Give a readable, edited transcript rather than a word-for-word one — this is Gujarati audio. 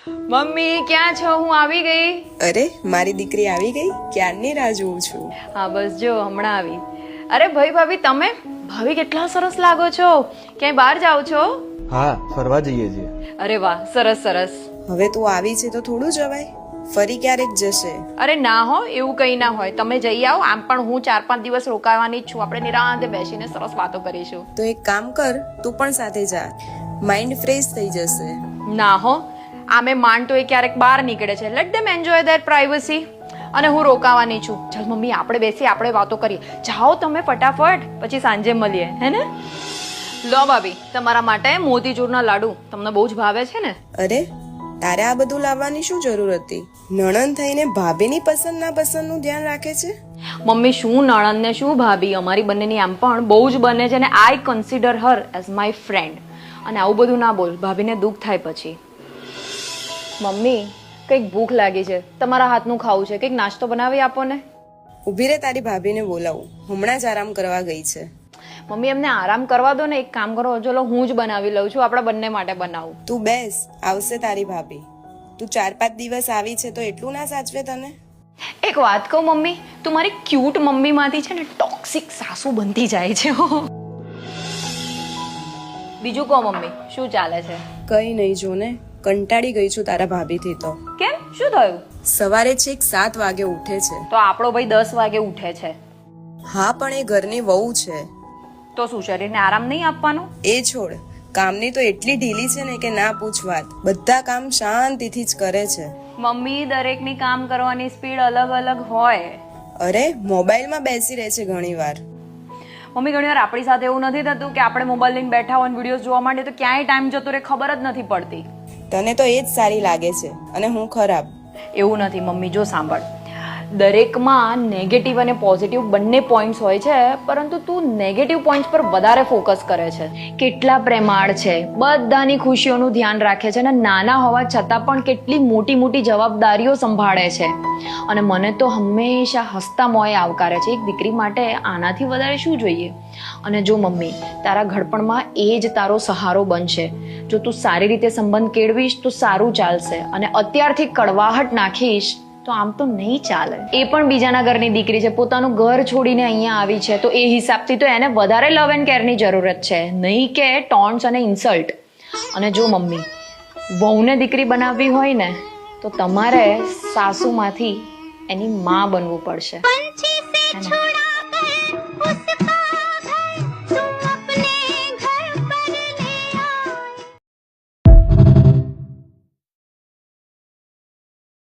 મમ્મી ક્યાં છો? હું આવી ગઈ. અરે મારી દીકરી આવી ગઈ, ક્યારની રાહ જોઉં છું. હા બસ જો હમણાં આવી. અરે ભાઈ ભાભી તમે ભાભી કેટલા સરસ લાગો છો. ક્યાંય બહાર જાઓ છો? હા, ફરવા જઈએ છીએ. અરે વાહ, સરસ સરસ. હવે તું આવી છે તો થોડું જવાય, ફરી ક્યારેક જશે. અરે ના હો, એવું કઈ ના હોય. તમે જઈ આવો. આમ પણ હું 4-5 દિવસ રોકાવાની જ છું. આપણે નિરાંતે બેસીને સરસ વાતો કરીશું. તો એક કામ કર, તું પણ સાથે જા, માઇન્ડ ફ્રેશ થઈ જશે. ના હો, આમે માંડ તો એ ક્યારેક બહાર નીકળે છે. Late them enjoy there privacy. અને હું રોકાવાની છું. ચાલ મમ્મી આપણે બેસી આપણે વાતો કરીએ. જાઓ તમે ફટાફટ, પછી સાંજે મળીએ, હે ને? લો ભાભી, તમારા માટે મોતીચૂરના લાડુ. તમને બહુ જ ભાવે છે ને? અરે તારે આ બધું લાવવાની શું જરૂર હતી? નણંદ થઈને ભાભીની પસંદ ના પસંદનું ધ્યાન રાખે છે. મમ્મી શું નણંદ ને શું ભાભી, અમારી બંનેની આમ પણ બહુ જ બને છે ને I consider her as my friend. અને આવું બધું ના બોલ, ભાભીને દુઃખ થાય પછી. મમ્મી કંઈક ભૂખ લાગી છે, તમારા હાથનું ખાવું છે. કંઈક નાસ્તો બનાવી આપો ને. ઊભી રે, તારી ભાભીને બોલાવું, હમણાં જ આરામ કરવા ગઈ છે. મમ્મી એમને આરામ કરવા દો ને. એક કામ કરો, ચલો હું જ બનાવી લઉં છું. આપણા બંને માટે બનાવું. તું બેસ, આવશે તારી ભાભી. તું 4-5 દિવસ આવી છે તો એટલું ના સાચવે તને? એક વાત કહું મમ્મી, તું મારી ક્યુટ મમ્મીમાંથી છે ને ટોક્સિક સાસુ બનતી જાય છે. બીજું કહો મમ્મી, શું ચાલે છે? કઈ નહીં, જો ને કંટાળી ગઈ છું તારા ભાભીથી. તો કેમ, શું થયું? સવારે છેક 7 વાગે ઉઠે છે. તો આપણો ભાઈ 10 વાગે ઉઠે છે. હા પણ એ ઘરની વહુ છે. તો શું શરીરને આરામ નહીં આપવાનો? એ છોડ, કામની તો એટલી ઢીલી છે ને કે ના પૂછ વાત. બધા કામ શાંતિથી જ કરે છે. મમ્મી દરેકની કામ કરવાની સ્પીડ અલગ અલગ હોય. અરે મોબાઈલમાં બેસી રહે છે ઘણી વાર. મમ્મી ઘણી વાર આપણી સાથે એવું નથી થતું કે આપણે મોબાઈલ લઈને બેઠા હોય વિડીયોઝ જોવા માટે તો ક્યાંય ટાઈમ જતો રહે ખબર જ નથી પડતી. તને તો એ જ સારી લાગે છે અને હું ખરાબ. એવું નથી મમ્મી, જો સાંભળ, દરેકમાં નેગેટિવ અને પોઝિટિવ બંને પોઈન્ટ્સ હોય છે, પરંતુ તું નેગેટિવ પોઈન્ટ્સ પર વધારે ફોકસ કરે છે. કેટલા પ્રેમાળ છે, બધાની ખુશીઓનું ધ્યાન રાખે છે અને નાના હોવા છતાં પણ કેટલી મોટી મોટી જવાબદારીઓ સંભાળે છે. અને મને તો હંમેશા હસતા મોંએ આવકારે છે. એક દીકરી માટે આનાથી વધારે શું જોઈએ? અને જો મમ્મી, તારા ઘડપણમાં એ જ તારો સહારો બનશે. જો તું સારી રીતે સંબંધ કેળવીશ તો સારું ચાલશે, અને અત્યારથી કડવાહટ નાખીશ તો આમ તો નહીં ચાલે. એ પણ બીજાના ઘરની દીકરી છે, પોતાનું ઘર છોડીને અહીંયા આવી છે, તો એ હિસાબથી તો એને વધારે લવ એન્ડ કેરની જરૂરત છે, નહીં કે ટોન્ટ્સ અને ઇન્સલ્ટ. અને જો મમ્મી, વહુને દીકરી બનાવવી હોય ને તો તમારે સાસુમાંથી એની માં બનવું પડશે.